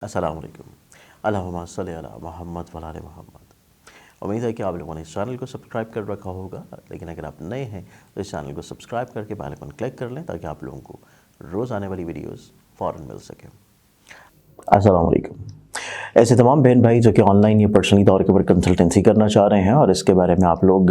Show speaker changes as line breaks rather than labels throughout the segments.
السلام علیکم۔ اللہم صلی علی محمد وعلی آل محمد۔ امید ہے کہ آپ لوگوں نے اس چینل کو سبسکرائب کر رکھا ہوگا، لیکن اگر آپ نئے ہیں تو اس چینل کو سبسکرائب کر کے بیل آئیکن کلک کر لیں تاکہ آپ لوگوں کو روز آنے والی ویڈیوز فوراً مل سکیں۔ السلام علیکم۔ ایسے تمام بہن بھائی جو کہ آن لائن یا پرسنلی طور کے اوپر کنسلٹنسی کرنا چاہ رہے ہیں اور اس کے بارے میں آپ لوگ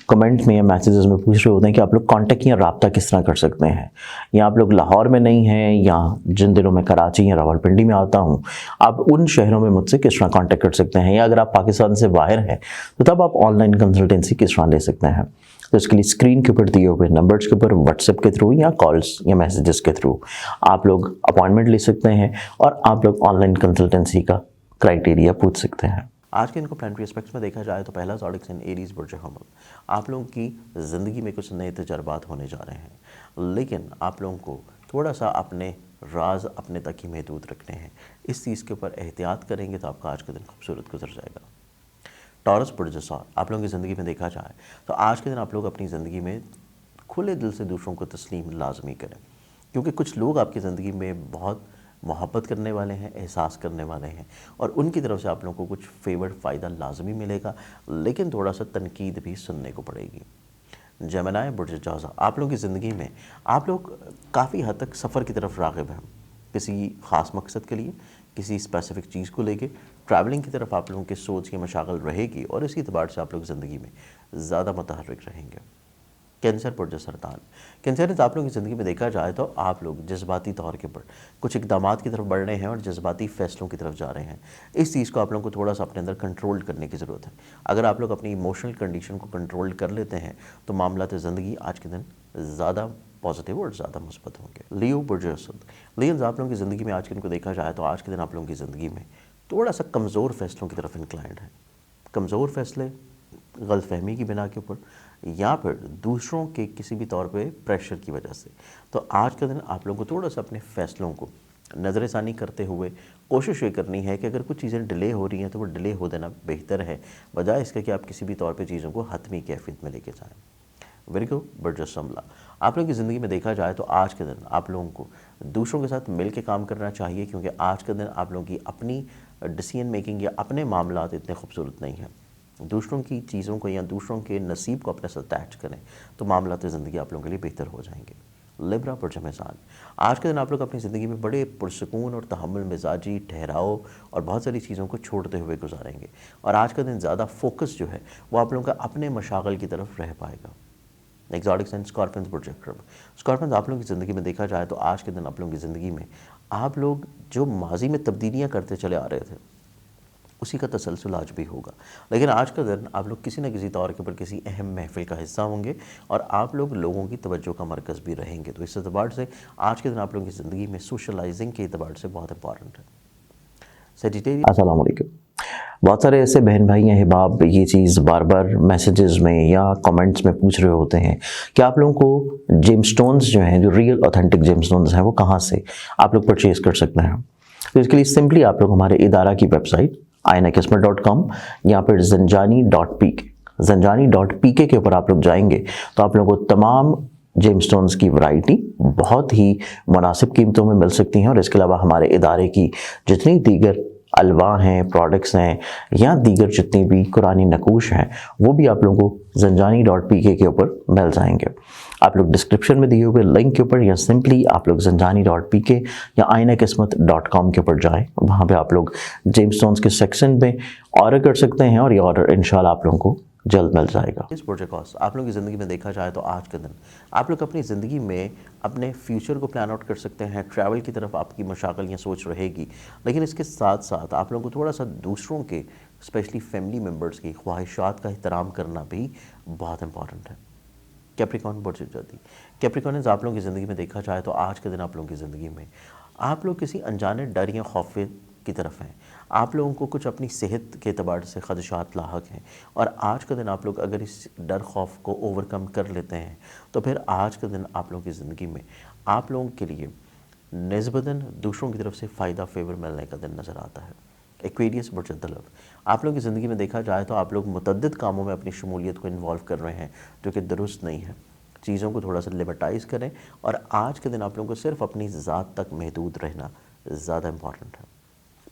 کمنٹ میں یا میسیجز میں پوچھ رہے ہوتے ہیں کہ آپ لوگ کانٹیکٹ یا رابطہ کس طرح کر سکتے ہیں، یا آپ لوگ لاہور میں نہیں ہیں یا جن دنوں میں کراچی یا راولپنڈی میں آتا ہوں، آپ ان شہروں میں مجھ سے کس طرح کانٹیکٹ کر سکتے ہیں، یا اگر آپ پاکستان سے باہر ہیں تو تب آپ آن لائن کنسلٹنسی کس طرح لے سکتے ہیں۔ تو اس کے لیے اسکرین کے اوپر دیے ہوئے نمبرز کے اوپر واٹس ایپ کے تھرو یا کالز یا میسیجز کے تھرو آپ لوگ اپوائنٹمنٹ لے سکتے ہیں اور آپ لوگ آن لائن کنسلٹنسی کا کرائٹیریا پوچھ سکتے ہیں۔ آج کے ان کو پلانٹری اسپیکٹس میں دیکھا جائے تو پہلا زوڈک سائن ایریز برج حمل، آپ لوگوں کی زندگی میں کچھ نئے تجربات ہونے جا رہے ہیں، لیکن آپ لوگوں کو تھوڑا سا اپنے راز اپنے تک ہی محدود رکھنے ہیں۔ اس چیز کے اوپر احتیاط کریں گے تو آپ کا آج کا دن خوبصورت گزر جائے گا۔ ٹورس برج سور، آپ لوگوں کی زندگی میں دیکھا جائے تو آج کے دن آپ لوگ اپنی زندگی میں کھلے دل سے دوسروں کو تسلیم لازمی کریں، کیونکہ کچھ لوگ آپ کی زندگی میں بہت محبت کرنے والے ہیں، احساس کرنے والے ہیں، اور ان کی طرف سے آپ لوگوں کو کچھ فیور فائدہ لازمی ملے گا، لیکن تھوڑا سا تنقید بھی سننے کو پڑے گی۔ جیمنائی برج جوزا، آپ لوگوں کی زندگی میں آپ لوگ کافی حد تک سفر کی طرف راغب ہیں، کسی خاص مقصد کے لیے، کسی اسپیسیفک چیز کو لے کے ٹریولنگ کی طرف آپ لوگوں کی سوچ کی مشاغل رہے گی، اور اسی اعتبار سے آپ لوگ زندگی میں زیادہ متحرک رہیں گے۔ کینسر برج سرطان، کینسرز، آپ لوگوں کی زندگی میں دیکھا جائے تو آپ لوگ جذباتی طور کے پر کچھ اقدامات کی طرف بڑھ رہے ہیں اور جذباتی فیصلوں کی طرف جا رہے ہیں۔ اس چیز کو آپ لوگوں کو تھوڑا سا اپنے اندر کنٹرول کرنے کی ضرورت ہے۔ اگر آپ لوگ اپنی ایموشنل کنڈیشن کو کنٹرول کر لیتے ہیں تو معاملات زندگی آج کے دن زیادہ پازیٹیو اور زیادہ مثبت ہوں گے۔ لیو برج اسد، لیونز، آپ لوگوں کی زندگی میں آج کے دن کو دیکھا جائے تو آج کے دن آپ لوگوں کی زندگی میں تھوڑا سا کمزور فیصلوں کی طرف انکلائنڈ ہے۔ کمزور فیصلے غلط فہمی کی بنا کے اوپر یا پھر دوسروں کے کسی بھی طور پہ پریشر کی وجہ سے، تو آج کا دن آپ لوگوں کو تھوڑا سا اپنے فیصلوں کو نظر ثانی کرتے ہوئے کوشش یہ کرنی ہے کہ اگر کچھ چیزیں ڈیلے ہو رہی ہیں تو وہ ڈیلے ہو دینا بہتر ہے، بجائے اس کے کہ آپ کسی بھی طور پہ چیزوں کو حتمی کیفیت میں لے کے جائیں۔ ورگو برج سمبلا، آپ لوگوں کی زندگی میں دیکھا جائے تو آج کے دن آپ لوگوں کو دوسروں کے ساتھ مل کے کام کرنا چاہیے، کیونکہ آج کا دن آپ لوگوں کی اپنی ڈیسیژن میکنگ یا اپنے معاملات اتنے خوبصورت نہیں ہیں۔ دوسروں کی چیزوں کو یا دوسروں کے نصیب کو اپنے ساتھ اٹیچ کریں تو معاملات زندگی آپ لوگوں کے لیے بہتر ہو جائیں گے۔ لیبرا برج میزان، آج کے دن آپ لوگ اپنی زندگی میں بڑے پرسکون اور تحمل مزاجی ٹھہراؤ اور بہت ساری چیزوں کو چھوڑتے ہوئے گزاریں گے، اور آج کا دن زیادہ فوکس جو ہے وہ آپ لوگوں کا اپنے مشاغل کی طرف رہ پائے گا۔ ایگزاٹک سائن اسکارپینز برج اکرم، اسکارپینز، آپ لوگوں کی زندگی میں دیکھا جائے تو آج کے دن آپ لوگوں کی زندگی میں آپ لوگ جو ماضی میں تبدیلیاں کرتے چلے آ رہے تھے اسی کا تسلسل آج بھی ہوگا، لیکن آج کا دن آپ لوگ کسی نہ کسی طور کے اوپر کسی اہم محفل کا حصہ ہوں گے اور آپ لوگ لوگوں کی توجہ کا مرکز بھی رہیں گے، تو اس اعتبار سے آج کے دن آپ لوگوں کی زندگی میں سوشلائزنگ کے اعتبار سے بہت امپورٹنٹ ہے۔ سیجیٹیرین، السلام علیکم۔ بہت سارے ایسے بہن بھائی ہیں احباب یہ چیز بار بار میسیجز میں یا کمنٹس میں پوچھ رہے ہوتے ہیں کہ آپ لوگوں کو جیم سٹونز جو ہیں، جو ریئل اوتھینٹک جیم سٹونز ہیں، وہ کہاں سے آپ لوگ پرچیز کر سکتے ہیں۔ تو اس کے لیے سمپلی آپ لوگ ہمارے ادارہ کی ویب سائٹ ainaqismat.com یا پھر zanjani.pk zanjani.pk کے اوپر آپ لوگ جائیں گے تو آپ لوگوں کو تمام جیم سٹونز کی ورائٹی بہت ہی مناسب قیمتوں میں مل سکتی ہیں، اور اس کے علاوہ ہمارے ادارے کی جتنی دیگر الواح ہیں، پروڈکٹس ہیں، یا دیگر جتنی بھی قرآنی نقوش ہیں، وہ بھی آپ لوگوں کو zanjani.pk کے اوپر مل جائیں گے۔ آپ لوگ ڈسکرپشن میں دیے ہوئے لنک کے اوپر یا سمپلی آپ لوگ zanjani.pk یا ainaqismat.com کے اوپر جائیں، وہاں پہ آپ لوگ جیم سٹونز کے سیکشن میں آرڈر کر سکتے ہیں، اور یہ آرڈر انشاءاللہ آپ لوگوں کو جلد مل جائے گا۔ اس پروجیکٹ آپ لوگوں کی زندگی میں دیکھا جائے تو آج کے دن آپ لوگ اپنی زندگی میں اپنے فیوچر کو پلان آؤٹ کر سکتے ہیں، ٹریول کی طرف آپ کی مشاغل یا سوچ رہے گی، لیکن اس کے ساتھ ساتھ آپ لوگوں کو تھوڑا سا دوسروں کے اسپیشلی فیملی ممبرز کی خواہشات کا احترام کرنا بھی بہت امپورٹنٹ ہے۔ کیپریکارن برج جدی، کیپریکارنز، آپ لوگوں کی زندگی میں دیکھا جائے تو آج کے دن آپ لوگوں کی زندگی میں آپ لوگ کسی انجانے ڈر یا خوف کی طرف ہیں، آپ لوگوں کو کچھ اپنی صحت کے اعتبار سے خدشات لاحق ہیں، اور آج کا دن آپ لوگ اگر اس ڈر خوف کو اوورکم کر لیتے ہیں تو پھر آج کا دن آپ لوگوں کی زندگی میں آپ لوگوں کے لیے نسبتاً دوسروں کی طرف سے فائدہ فیور ملنے کا دن نظر آتا ہے۔ ایکویریس برج دلو، آپ لوگوں کی زندگی میں دیکھا جائے تو آپ لوگ متعدد کاموں میں اپنی شمولیت کو انوالو کر رہے ہیں جو کہ درست نہیں ہے، چیزوں کو تھوڑا سا لیبرٹائز کریں، اور آج کے دن آپ لوگوں کو صرف اپنی ذات تک محدود رہنا زیادہ امپورٹنٹ ہے۔